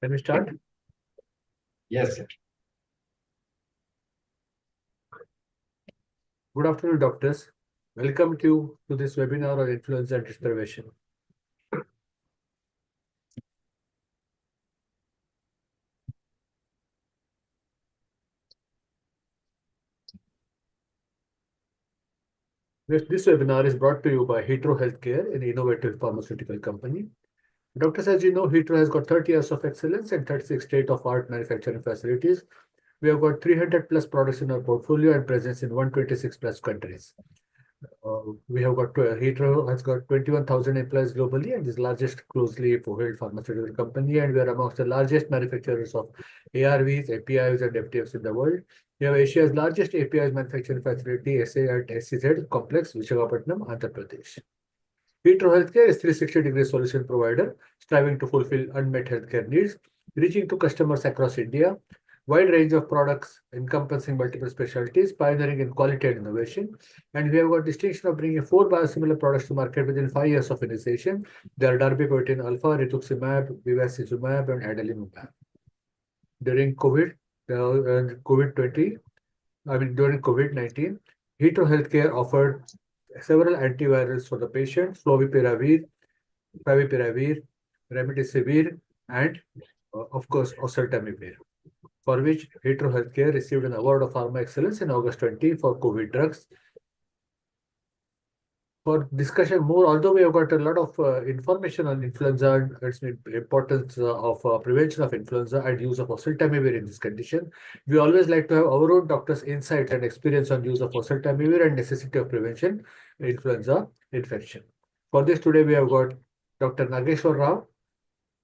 Can we start? Yes, sir. Good afternoon, doctors. Welcome to this webinar on influenza and its prevention. This webinar is brought to you by Heathrow Healthcare, an innovative pharmaceutical company. Doctors, as you know, Heathrow has got 30 years of excellence and 36 state-of-art manufacturing facilities. We have got 300 plus products in our portfolio and presence in 126 plus countries. We have got Heathrow has got 21,000 employees globally and is the largest closely held pharmaceutical company, and we are amongst the largest manufacturers of ARVs, APIs, and FTFs in the world. We have Asia's largest APIs manufacturing facility, SA at SCZ Complex, Visakhapatnam, Andhra Pradesh. Heathrow Healthcare is 360-degree solution provider, striving to fulfill unmet healthcare needs, reaching to customers across India. Wide range of products encompassing multiple specialties, pioneering in quality and innovation. And we have got distinction of bringing 4 biosimilar products to market within 5 years of initiation. They are darbepoetin alpha, rituximab, bevacizumab, and adalimumab. During during COVID-19, Heathrow Healthcare offered several antivirals for the patient, favipiravir, remdesivir, and of course, oseltamivir, for which Heathrow Healthcare received an award of Pharma Excellence in August 20 for COVID drugs. For discussion more, although we have got a lot of information on influenza and its importance of prevention of influenza and use of oseltamivir in this condition, we always like to have our own doctor's insight and experience on use of oseltamivir and necessity of prevention influenza infection. For this, today we have got Dr. Nageshwar Rao.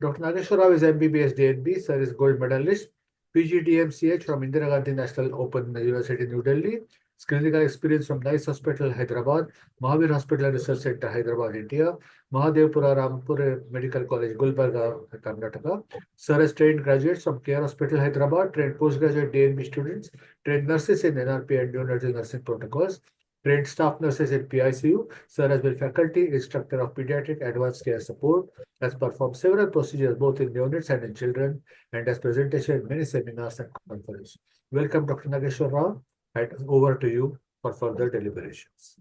Dr. Nageshwar Rao is MBBS DNB, sir is gold medalist, PGDMCH from Indira Gandhi National Open University, New Delhi, clinical experience from Nice Hospital, Hyderabad, Mahavir Hospital and Research Center, Hyderabad, India, Mahadevpura Rampur Medical College, Gulbarga, Karnataka. Sir has trained graduates from Care Hospital, Hyderabad, trained postgraduate DNB students, trained nurses in NRP and neonatal nursing protocols, trained staff nurses in PICU. Sir has been faculty instructor of pediatric advanced care support, has performed several procedures both in neonates and in children, and has presentation in many seminars and conferences. Welcome, Dr. Nageshwar Rao, and over to you for further deliberations.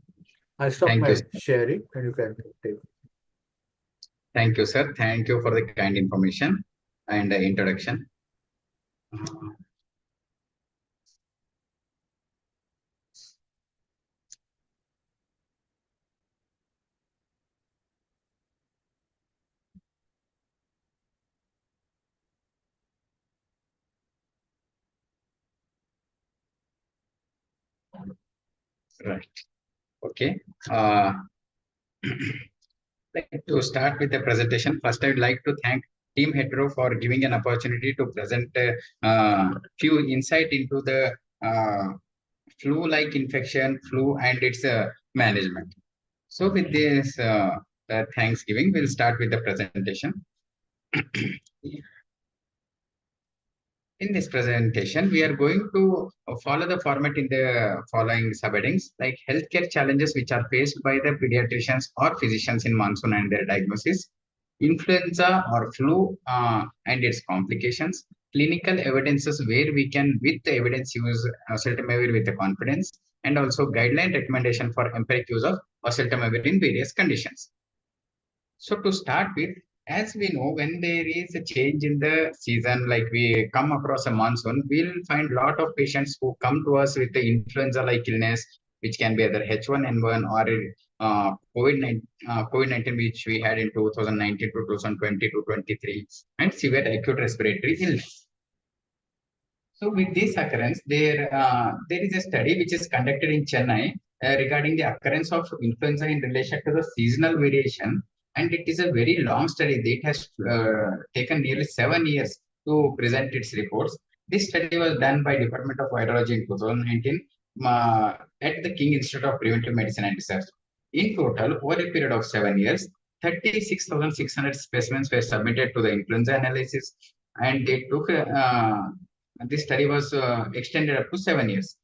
I'll stop Thank you, my sir. sharing and you can take. Thank you, sir. Thank you for the kind information and introduction. Right. Okay. Like to start with the presentation, first I'd like to thank Team Hetero for giving an opportunity to present few insight into the flu-like infection, flu and its management. So with this Thanksgiving, we'll start with the presentation. In this presentation, we are going to follow the format in the following subheadings, like healthcare challenges which are faced by the pediatricians or physicians in monsoon and their diagnosis, influenza or flu and its complications, clinical evidences where we can, with the evidence, use oseltamivir with the confidence, and also guideline recommendation for empiric use of oseltamivir in various conditions. So to start with, as we know, when there is a change in the season, like we come across a monsoon, we'll find a lot of patients who come to us with the influenza-like illness, which can be either H1N1 or COVID-19, which we had in 2019 to 2020 to 23, and severe acute respiratory illness. So with this occurrence, there is a study which is conducted in Chennai regarding the occurrence of influenza in relation to the seasonal variation, and it is a very long study. It has taken nearly 7 years to present its reports. This study was done by Department of Virology in 2019 at the King Institute of Preventive Medicine and Research. In total, over a period of 7 years, 36,600 specimens were submitted to the influenza analysis, and they took this study was extended up to 7 years.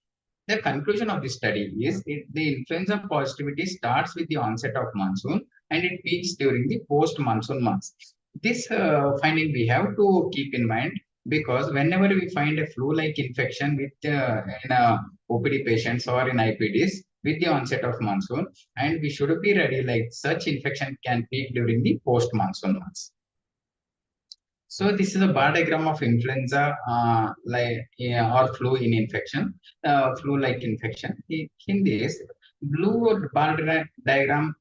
The conclusion of this study is the influenza positivity starts with the onset of monsoon and it peaks during the post-monsoon months. This finding we have to keep in mind, because whenever we find a flu-like infection with in OPD patients or in IPDs with the onset of monsoon, and we should be ready, like such infection can peak during the post-monsoon months. So this is a bar diagram of influenza, or flu in infection, flu-like infection. In this, blue bar diagram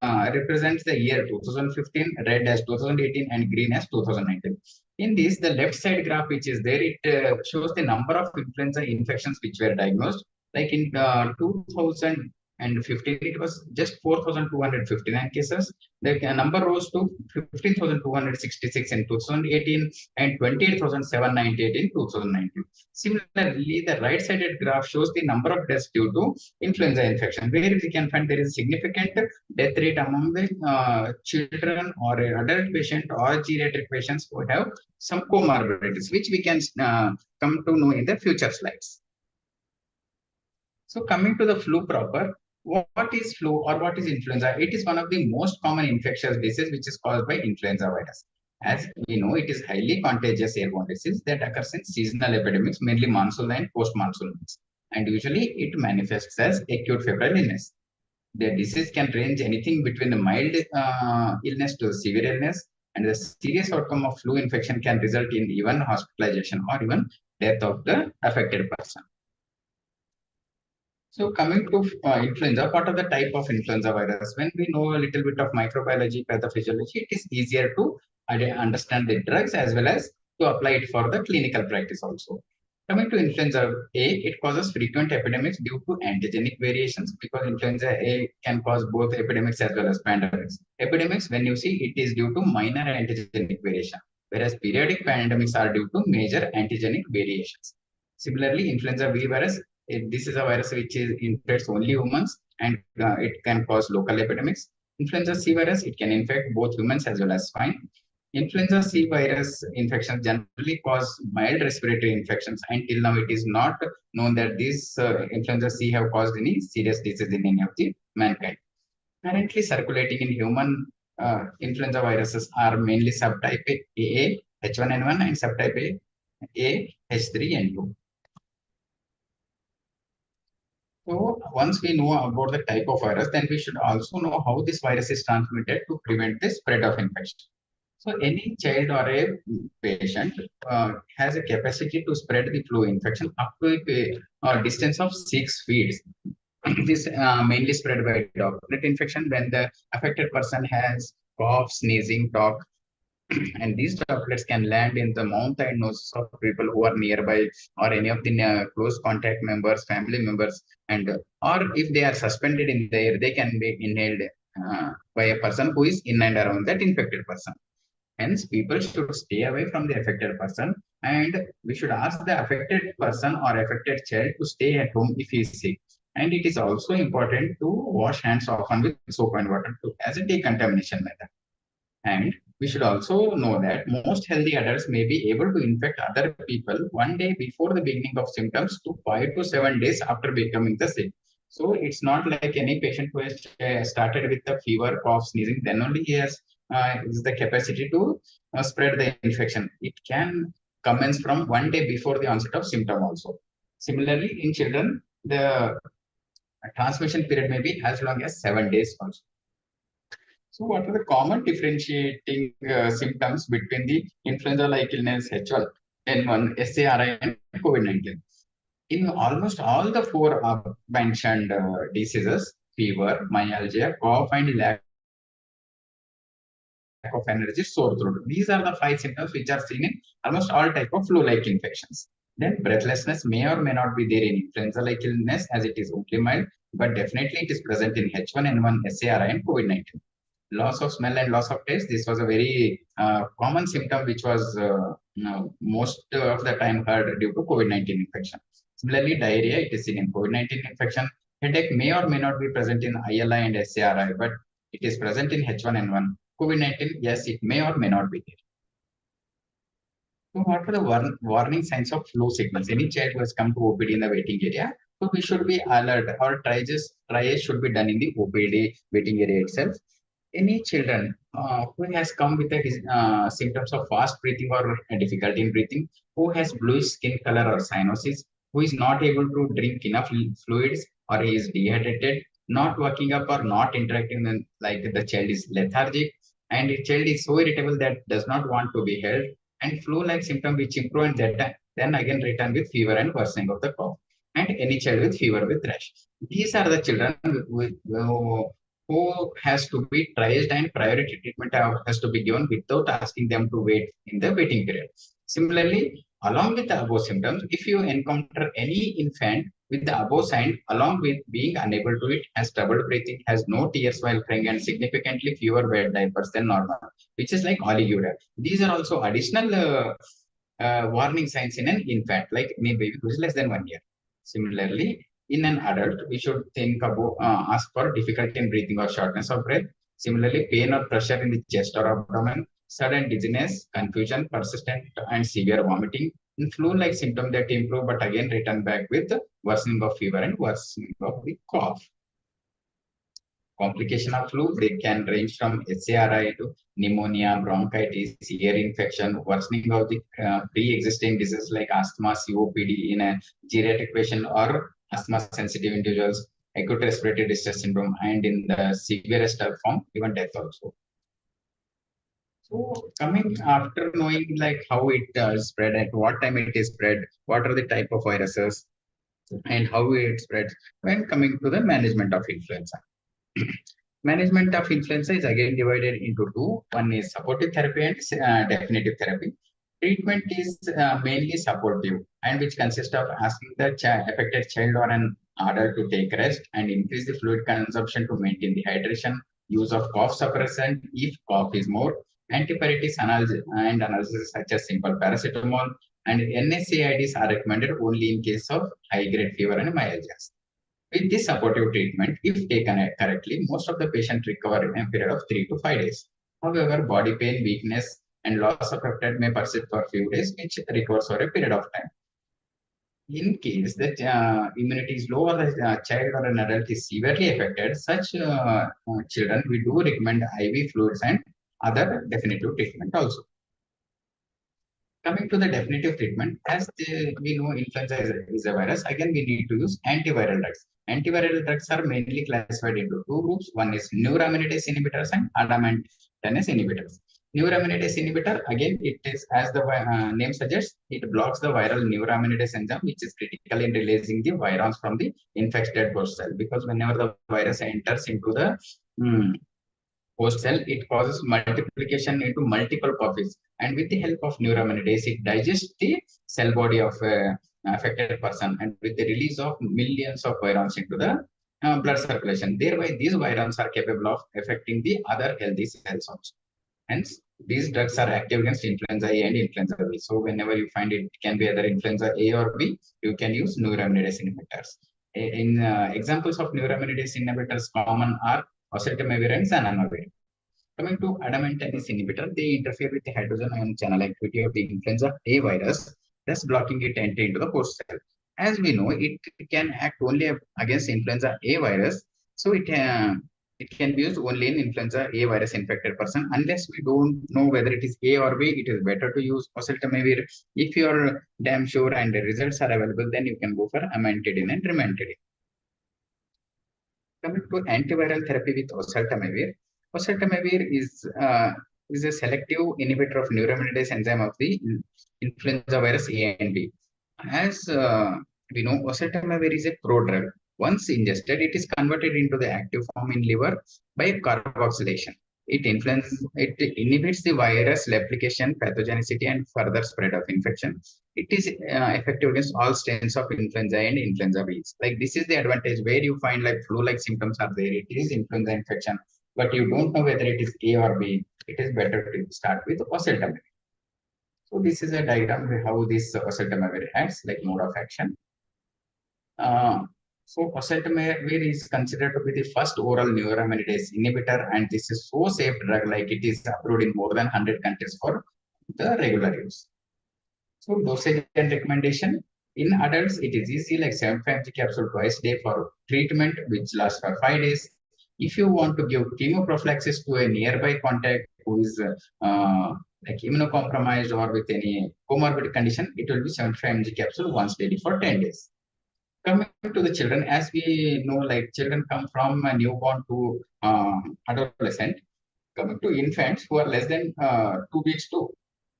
represents the year 2015, red as 2018, and green as 2019. In this, the left side graph which is there, it shows the number of influenza infections which were diagnosed. Like in 2015, it was just 4,259 cases. The number rose to 15,266 in 2018 and 28,798 in 2019. Similarly, the right-sided graph shows the number of deaths due to influenza infection, where we can find there is significant death rate among the children or adult patient or geriatric patients who have some comorbidities, which we can come to know in the future slides. So coming to the flu proper, what is flu or what is influenza? It is one of the most common infectious diseases which is caused by influenza virus. As we know, it is highly contagious airborne disease that occurs in seasonal epidemics, mainly monsoon and post-monsoon months. And usually it manifests as acute febrile illness. The disease can range anything between the mild illness to the severe illness, and the serious outcome of flu infection can result in even hospitalization or even death of the affected person. So coming to influenza, what are the type of influenza virus? When we know a little bit of microbiology, pathophysiology, it is easier to understand the drugs as well as to apply it for the clinical practice also. Coming to influenza A, it causes frequent epidemics due to antigenic variations, because influenza A can cause both epidemics as well as pandemics. Epidemics, when you see, it is due to minor antigenic variation, whereas periodic pandemics are due to major antigenic variations. Similarly, influenza B virus, this is a virus which infects only humans, and it can cause local epidemics. Influenza C virus, it can infect both humans as well as swine. Influenza C virus infections generally cause mild respiratory infections. Until now, it is not known that these influenza C have caused any serious disease in any of the mankind. Currently circulating in human influenza viruses are mainly subtype A, H1N1, and subtype A, H3N2. So once we know about the type of virus, then we should also know how this virus is transmitted to prevent the spread of infection. So any child or a patient has a capacity to spread the flu infection up to a distance of 6 feet. This mainly spread by droplet infection when the affected person has cough, sneezing, talk, and these droplets can land in the mouth and noses of people who are nearby, or any of the close contact members, family members, and or if they are suspended in the air, they can be inhaled by a person who is in and around that infected person. Hence, people should stay away from the affected person, and we should ask the affected person or affected child to stay at home if he is sick. And it is also important to wash hands often with soap and water as a decontamination method. And we should also know that most healthy adults may be able to infect other people one day before the beginning of symptoms to 5 to 7 days after becoming the sick. So it's not like any patient who has started with a fever, cough, sneezing, then only he has is the capacity to spread the infection. It can commence from one day before the onset of symptom also. Similarly, in children, the transmission period may be as long as 7 days also. So what are the common differentiating symptoms between the influenza-like illness H1N1, SARI, and COVID-19? In almost all the four mentioned diseases, fever, myalgia, cough, and lack of energy, sore throat. These are the 5 symptoms which are seen in almost all type of flu-like infections. Then breathlessness may or may not be there in influenza-like illness, as it is only mild, but definitely it is present in H1N1, SARI, and COVID-19. Loss of smell and loss of taste. This was a very common symptom which was most of the time heard due to COVID-19 infection. Similarly, diarrhea, it is seen in COVID-19 infection. Headache may or may not be present in ILI and SARI, but it is present in H1N1. COVID-19, yes, it may or may not be there. So what are the warning signs of flu sickness? Any child who has come to OPD in the waiting area, so we should be alert, or triage should be done in the OPD waiting area itself. Any children who has come with symptoms of fast breathing or difficulty in breathing, who has bluish skin color or cyanosis, who is not able to drink enough fluids or he is dehydrated, not waking up or not interacting, like the child is lethargic and the child is so irritable that does not want to be held, and flu-like symptom which improve and then again return with fever and worsening of the cough, and any child with fever with rash. These are the children who has to be triaged and priority treatment has to be given without asking them to wait in the waiting period. Similarly, along with the above symptoms, if you encounter any infant with the above sign, along with being unable to eat, has trouble breathing, has no tears while crying, and significantly fewer wet diapers than normal, which is like oliguria. These are also additional warning signs in an infant, like in a baby who is less than 1 year. Similarly, in an adult, we should think about ask for difficulty in breathing or shortness of breath. Similarly, pain or pressure in the chest or abdomen, sudden dizziness, confusion, persistent and severe vomiting, and flu-like symptom that improve but again return back with worsening of fever and worsening of the cough. Complication of flu, they can range from SARI to pneumonia, bronchitis, ear infection, worsening of the pre-existing diseases like asthma, COPD in a geriatric patient or asthma-sensitive individuals, acute respiratory distress syndrome, and in the severest form, even death also. So coming after knowing like how it spread, at what time it is spread, what are the type of viruses, and how it spreads, when coming to the management of influenza. Management of influenza is again divided into two. One is supportive therapy and definitive therapy. Treatment is mainly supportive, and which consists of asking the affected child or an adult to take rest and increase the fluid consumption to maintain the hydration, use of cough suppressant if cough is more, antipyretics and analgesics such as simple paracetamol, and NSAIDs are recommended only in case of high-grade fever and myalgia. With this supportive treatment, if taken correctly, most of the patients recover in a period of 3 to 5 days. However, body pain, weakness, and loss of appetite may persist for a few days, which recovers over a period of time. In case the immunity is low or the child or an adult is severely affected, such children, we do recommend IV fluids and other definitive treatment also. Coming to the definitive treatment, as we know influenza is a virus, again we need to use antiviral drugs. Antiviral drugs are mainly classified into two groups. One is neuraminidase inhibitors and adamantinase inhibitors. Neuraminidase inhibitor, again, it is, as the name suggests, it blocks the viral neuraminidase enzyme, which is critical in releasing the virons from the infected host cell. Because whenever the virus enters into the host cell, it causes multiplication into multiple copies. And with the help of neuraminidase, it digests the cell body of affected person, and with the release of millions of virons into the blood circulation. Thereby, these virons are capable of affecting the other healthy cells also. Hence, these drugs are active against influenza A and influenza B. So, whenever you find it can be either influenza A or B, you can use neuraminidase inhibitors. In examples of neuraminidase inhibitors, common are oseltamivir and zanamivir. Coming to adamantinase inhibitor, they interfere with the hydrogen ion channel activity of the influenza A virus, thus blocking it entry into the host cell. As we know, it can act only against influenza A virus, so it can be used only in influenza A virus infected person. Unless we don't know whether it is A or B, it is better to use oseltamivir. If you are damn sure and the results are available, then you can go for amantadine and remantadine. Coming to antiviral therapy with oseltamivir. Oseltamivir is a selective inhibitor of neuraminidase enzyme of the influenza virus A and B. As we know, oseltamivir is a prodrug. Once ingested, it is converted into the active form in liver by carboxylation. It inhibits the virus replication, pathogenicity, and further spread of infection. It is effective against all strains of influenza and influenza B. Like this is the advantage where you find like flu-like symptoms are there. It is influenza infection, but you don't know whether it is A or B. It is better to start with oseltamivir. So this is a diagram of how this oseltamivir acts, like mode of action. So oseltamivir is considered to be the first oral neuraminidase inhibitor, and this is so safe drug, like it is approved in more than 100 countries for the regular use. So dosage and recommendation. In adults, it is easy, like 75 capsule twice a day for treatment, which lasts for 5 days. If you want to give chemoprophylaxis to a nearby contact who is like immunocompromised or with any comorbid condition, it will be 75 mg capsule once daily for 10 days. Coming to the children, as we know, like children come from a newborn to adolescent. Coming to infants who are less than 2 weeks to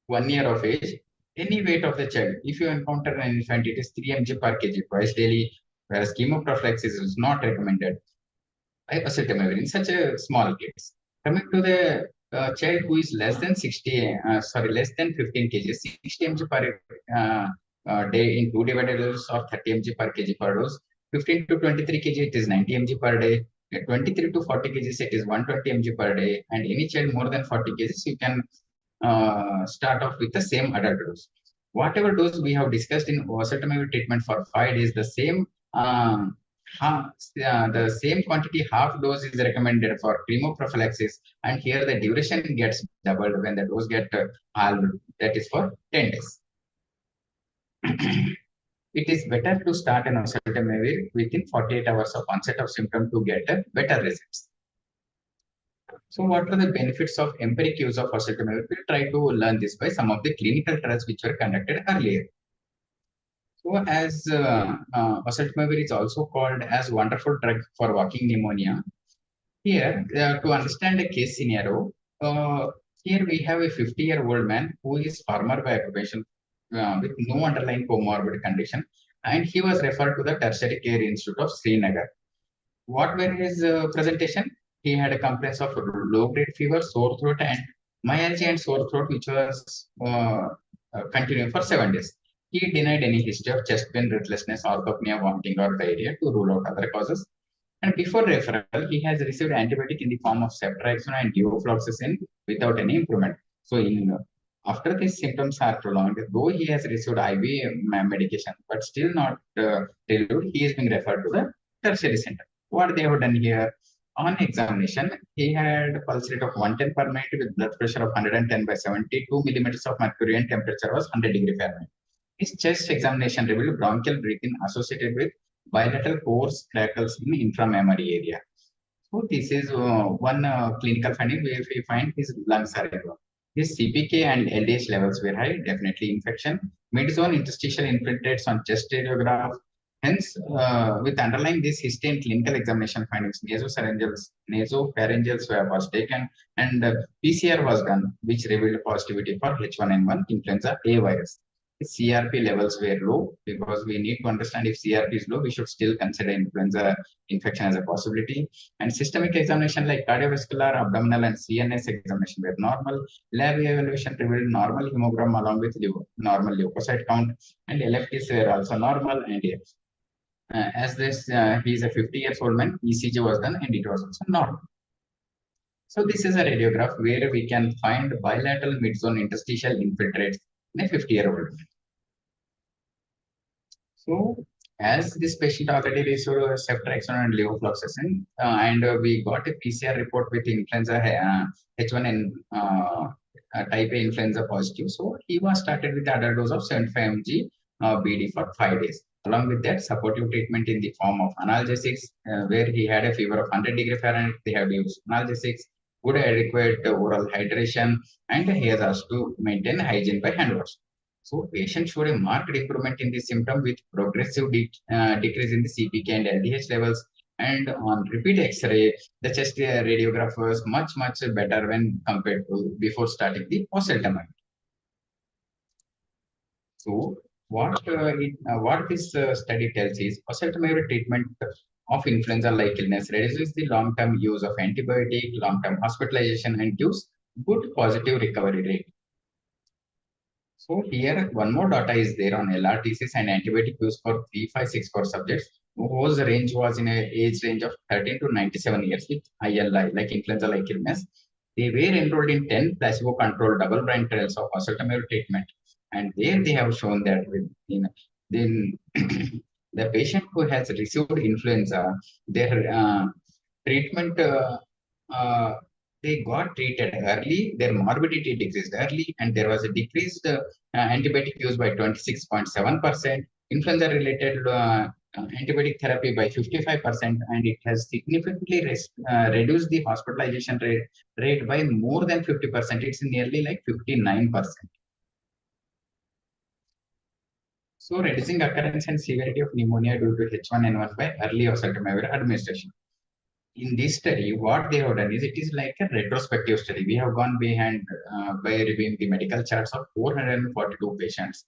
1 year of age, any weight of the child, if you encounter an infant, it is 3 mg per kg twice daily, whereas chemoprophylaxis is not recommended by oseltamivir in such a small kids. Coming to the child who is less than less than 15 kg, 60 mg per day in two divided doses or 30 mg per kg per dose. 15 to 23 kg, it is 90 mg per day. 23 to 40 kgs, it is 120 mg per day. And any child more than 40 kgs, you can start off with the same adult dose. Whatever dose we have discussed in oseltamivir treatment for 5 days, the same quantity, half dose is recommended for chemoprophylaxis, and here the duration gets doubled when the dose get halved, that is for 10 days. It is better to start an oseltamivir within 48 hours of onset of symptom to get better results. So what are the benefits of empiric use of oseltamivir? We'll try to learn this by some of the clinical trials which were conducted earlier. So as oseltamivir is also called as wonderful drug for walking pneumonia. Here, to understand a case scenario, here we have a 50-year-old man who is farmer by occupation with no underlying comorbid condition, and he was referred to the Tertiary Care Institute of Srinagar. What were his presentation? He had a complaint of low-grade fever, sore throat, and myalgia and sore throat, which was continuing for 7 days. He denied any history of chest pain, breathlessness, orthopnea, vomiting, or diarrhea to rule out other causes. And before referral, he has received antibiotic in the form of ceftriaxone and levofloxacin without any improvement. So, after these symptoms are prolonged, though he has received IV medication, but still not relieved, he is being referred to the tertiary center. What they have done here, on examination, he had pulse rate of 110 per minute with blood pressure of 110 by 72 millimeters of mercury and temperature was 100 degree Fahrenheit. His chest examination revealed bronchial breathing associated with bilateral coarse crackles in inframammary area. So this is one clinical finding where we find his lungs are involved. His CPK and LDH levels were high, definitely infection. Mid-zone interstitial infiltrates on chest radiograph. Hence, with underlying this history and clinical examination findings, nasopharyngeal swab was taken and PCR was done, which revealed positivity for H1N1 influenza A virus. CRP levels were low because we need to understand if CRP is low, we should still consider influenza infection as a possibility. And systemic examination like cardiovascular, abdominal, and CNS examination were normal. Lab evaluation revealed normal hemogram along with normal leukocyte count, and LFTs were also normal. And as this, he is a 50 years old man, ECG was done and it was also normal. So this is a radiograph where we can find bilateral mid-zone interstitial infiltrates in a 50-year-old man. So, as this patient already received ceftriaxone and levofloxacin, and we got a PCR report with influenza H1N type A influenza positive. So, he was started with the adult dose of 75 mg BD for 5 days. Along with that, supportive treatment in the form of analgesics, where he had a fever of 100 degree Fahrenheit. They have used analgesics, good adequate oral hydration, and he has asked to maintain hygiene by hand wash. So patient showed a marked improvement in the symptom with progressive decrease in the CPK and LDH levels. And on repeat X-ray, the chest radiograph was much better when compared to before starting the oseltamivir. So what this study tells is oseltamivir treatment of influenza-like illness reduces the long-term use of antibiotic, long-term hospitalization, and gives good positive recovery rate. So here one more data is there on LRTCs and antibiotic use for 3564 subjects whose range was in a age range of 13 to 97 years with ILI, like influenza-like illness. They were enrolled in 10 placebo-controlled double-blind trials of oseltamivir treatment, and there they have shown that then the patient who has received influenza, their treatment they got treated early, their morbidity decreased early, and there was a decreased antibiotic use by 26.7%. Influenza-related antibiotic therapy by 55%, and it has significantly reduced the hospitalization rate by more than 50%. It's nearly like 59%. So reducing occurrence and severity of pneumonia due to H1N1 by early oseltamivir administration. In this study, what they have done is it is like a retrospective study. We have gone behind by reviewing the medical charts of 442 patients.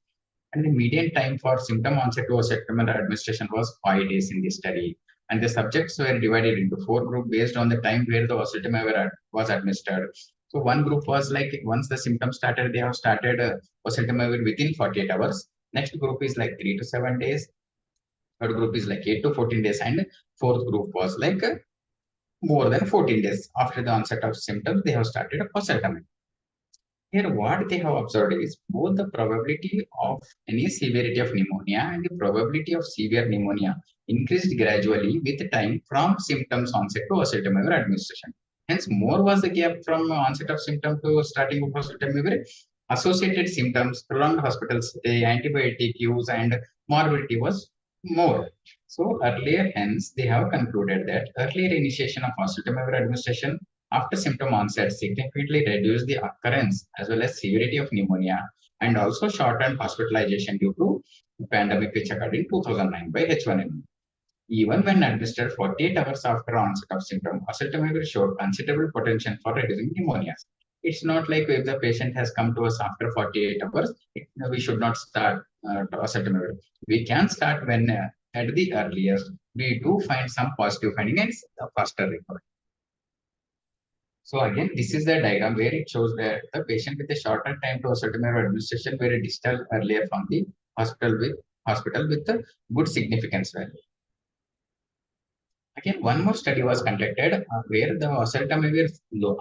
And the median time for symptom onset to oseltamivir administration was 5 days in this study. And the subjects were divided into 4 groups based on the time where the oseltamivir was administered. So one group was like once the symptoms started, they have started oseltamivir within 48 hours. Next group is like 3 to 7 days. Third group is like 8 to 14 days. And fourth group was like more than 14 days after the onset of symptoms, they have started oseltamivir. Here, what they have observed is both the probability of any severity of pneumonia and the probability of severe pneumonia increased gradually with time from symptoms onset to oseltamivir administration. Hence, more was the gap from onset of symptom to starting of oseltamivir. Associated symptoms, prolonged hospital stay, antibiotic use, and morbidity was more. So earlier, hence, they have concluded that earlier initiation of oseltamivir administration after symptom onset significantly reduced the occurrence as well as severity of pneumonia and also shortened hospitalization due to pandemic which occurred in 2009 by H1N1. Even when administered 48 hours after onset of symptom, oseltamivir showed considerable potential for reducing pneumonia. It's not like if the patient has come to us after 48 hours, we should not start oseltamivir. We can start when at the earliest we do find some positive finding and faster recovery. So again, this is the diagram where it shows that the patient with a shorter time to oseltamivir administration were distal earlier from the hospital with a good significance value. Again, one more study was conducted where the oseltamivir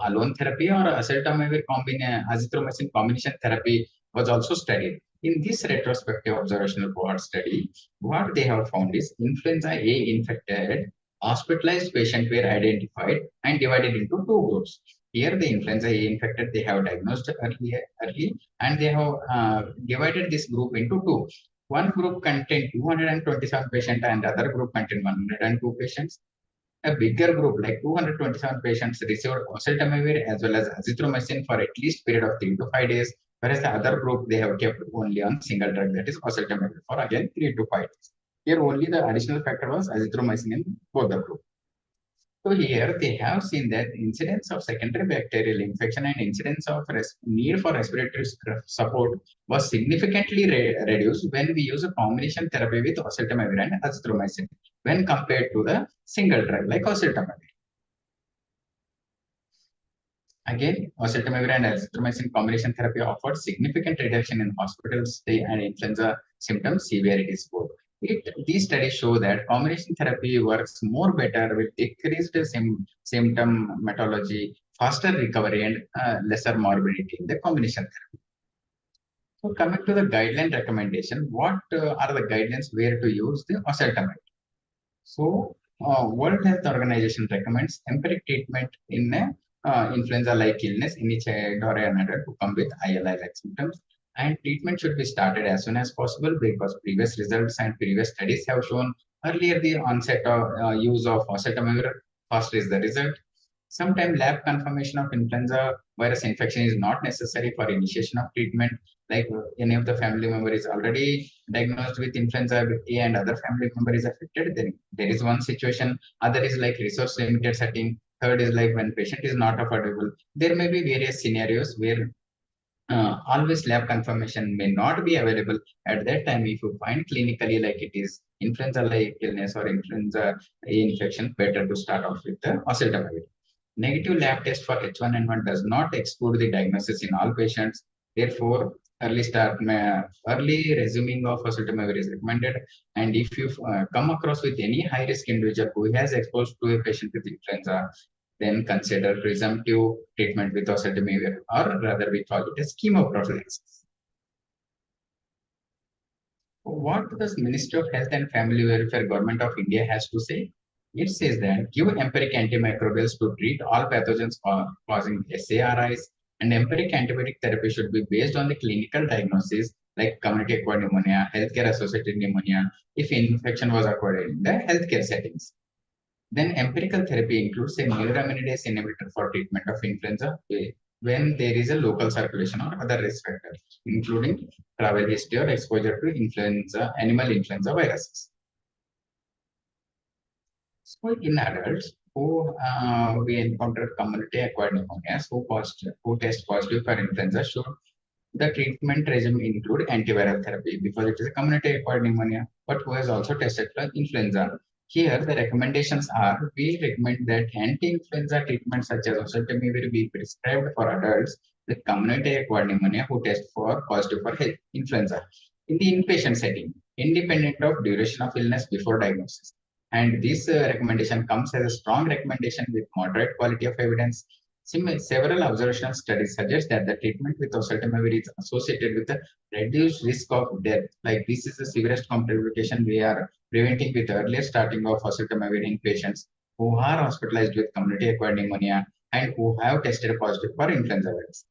alone therapy or oseltamivir azithromycin combination therapy was also studied. In this retrospective observational cohort study, what they have found is influenza A infected hospitalized patients were identified and divided into 2 groups. Here, the influenza A infected, they have diagnosed early and they have divided this group into 2. One group contained 227 patients and the other group contained 102 patients. A bigger group, like 227 patients, received oseltamivir as well as azithromycin for at least period of 3 to 5 days, whereas the other group, they have kept only on single drug, that is oseltamivir, for again 3 to 5 days. Here only the additional factor was azithromycin in both the group. So here they have seen that incidence of secondary bacterial infection and incidence of need for respiratory support was significantly reduced when we use a combination therapy with oseltamivir and azithromycin when compared to the single drug like oseltamivir. Again, oseltamivir and azithromycin combination therapy offered significant reduction in hospital stay and influenza symptoms severity score. These studies show that combination therapy works more better with decreased symptomatology, faster recovery, and lesser morbidity in the combination therapy. So coming to the guideline recommendation, what are the guidelines where to use the oseltamivir? So World Health Organization recommends empiric treatment in influenza-like illness in a child or an adult who come with ILI-like symptoms. And treatment should be started as soon as possible because previous results and previous studies have shown earlier the onset of use of oseltamivir, faster is the result. Sometimes lab confirmation of influenza virus infection is not necessary for initiation of treatment. Like any of the family member is already diagnosed with influenza A and other family member is affected, then there is one situation. Other is like resource limited setting. Third is like when patient is not affordable. There may be various scenarios where always lab confirmation may not be available at that time. If you find clinically like it is influenza-like illness or influenza A infection, better to start off with the oseltamivir. Negative lab test for H1N1 does not exclude the diagnosis in all patients. Therefore, early resuming of oseltamivir is recommended. And if you come across with any high-risk individual who has exposed to a patient with influenza, then consider resumptive treatment with oseltamivir, or rather we call it as chemoprophylaxis. What does Ministry of Health and Family Welfare Government of India has to say? It says that give empiric antimicrobials to treat all pathogens causing SARIs, and empiric antibiotic therapy should be based on the clinical diagnosis like community acquired pneumonia, healthcare associated pneumonia, if infection was acquired in the healthcare settings. Then empirical therapy includes a neuraminidase inhibitor for treatment of influenza when there is a local circulation or other risk factors, including travel history or exposure to influenza, animal influenza viruses. So in adults who we encountered community acquired pneumonias who test positive for influenza should the treatment regimen include antiviral therapy because it is a community acquired pneumonia, but who has also tested for influenza. Here, the recommendations are we recommend that anti-influenza treatment such as oseltamivir be prescribed for adults with community acquired pneumonia who test for positive for influenza in the inpatient setting, independent of duration of illness before diagnosis. And this recommendation comes as a strong recommendation with moderate quality of evidence. Several observational studies suggest that the treatment with oseltamivir is associated with a reduced risk of death. Like this is the severest complication we are preventing with earlier starting of oseltamivir in patients who are hospitalized with community-acquired pneumonia and who have tested positive for influenza virus.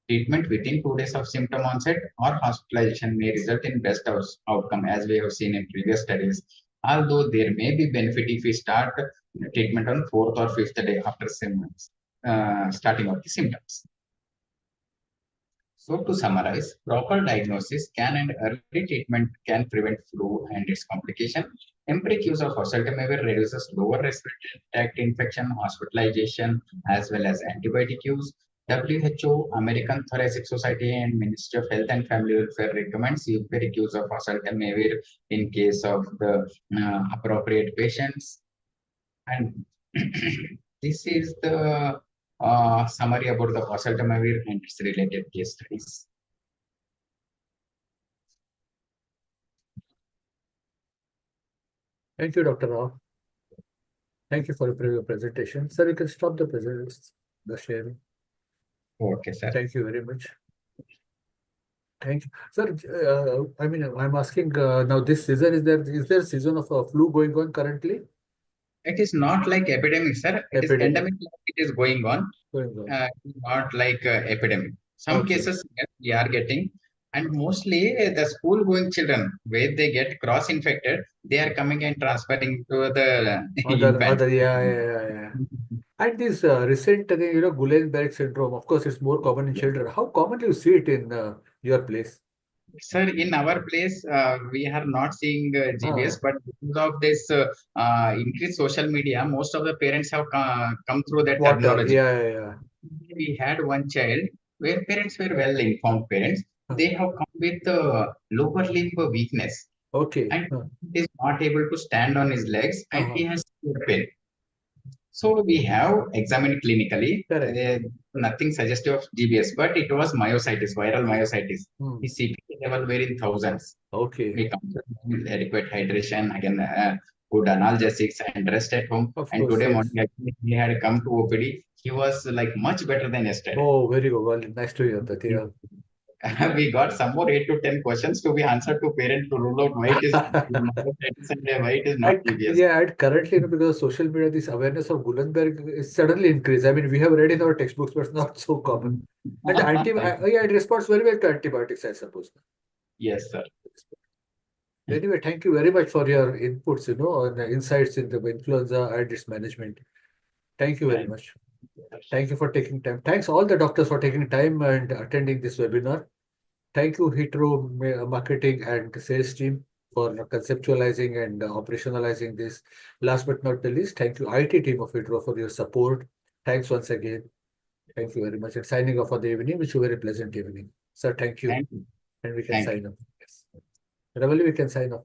Treatment within 2 days of symptom onset or hospitalization may result in best outcome as we have seen in previous studies. Although there may be benefit if we start treatment on 4th or 5th day after symptoms, starting of the symptoms. So to summarize, proper diagnosis and early treatment can prevent flu and its complication. Empiric use of oseltamivir reduces lower respiratory tract infection, hospitalization, as well as antibiotic use. WHO, American Thoracic Society, and Ministry of Health and Family Welfare recommends empiric use of oseltamivir in case of the appropriate patients. And this is the summary about the oseltamivir and its related case studies. Thank you, Dr. Rao. Thank you for your presentation. Sir, you can stop the sharing. Okay, sir. Thank you very much. Thank you. Sir, I mean, I'm asking now this season, is there a season of flu going on currently? It is not like epidemic, sir. It is Epidemic. endemic. It is going on. Not like epidemic. Some Okay. cases yes, we are getting, and mostly the school going children where they get cross infected, they are coming and transferring to the infant. Yeah. And this recent, Guillain-Barré syndrome, of course, it's more common in children. How common do you see it in your place? Sir, in our place, we are not seeing GBS, but because of this increased social media, most of the parents have come through that Water, terminology. yeah. We had one child where parents were well informed parents. They have come with lower limb weakness. Okay. And he is not able to stand on his legs and he has pain. So we have examined clinically. Nothing suggestive of GBS, but it was myositis, viral myositis. His CPK level were in thousands. Okay. We with adequate hydration, again, good analgesics and rest at home. And today morning, he had come to OPD. He was like much better than yesterday. Oh, very good. Well, nice to hear that. Yeah. We got some more 8 to 10 questions to be answered to parents to rule out why it is myositis and why it is not GBS. Yeah, and currently, because of social media, this awareness of Guillain-Barré is suddenly increased. I mean, we have read in our textbooks, but it's not so common. And it responds very well to antibiotics, I suppose. Yes, sir. Anyway, thank you very much for your inputs, and insights into influenza and its management. Thank you very much. Thank you for taking time. Thanks all the doctors for taking time and attending this webinar. Thank you, Hetero marketing and sales team for conceptualizing and operationalizing this. Last but not the least, thank you, IT team of Hetero for your support. Thanks once again. Thank you very much. And signing off for the evening, which was a very pleasant evening. Sir, thank you. And we can sign off. Yes. Ravali, we can sign off.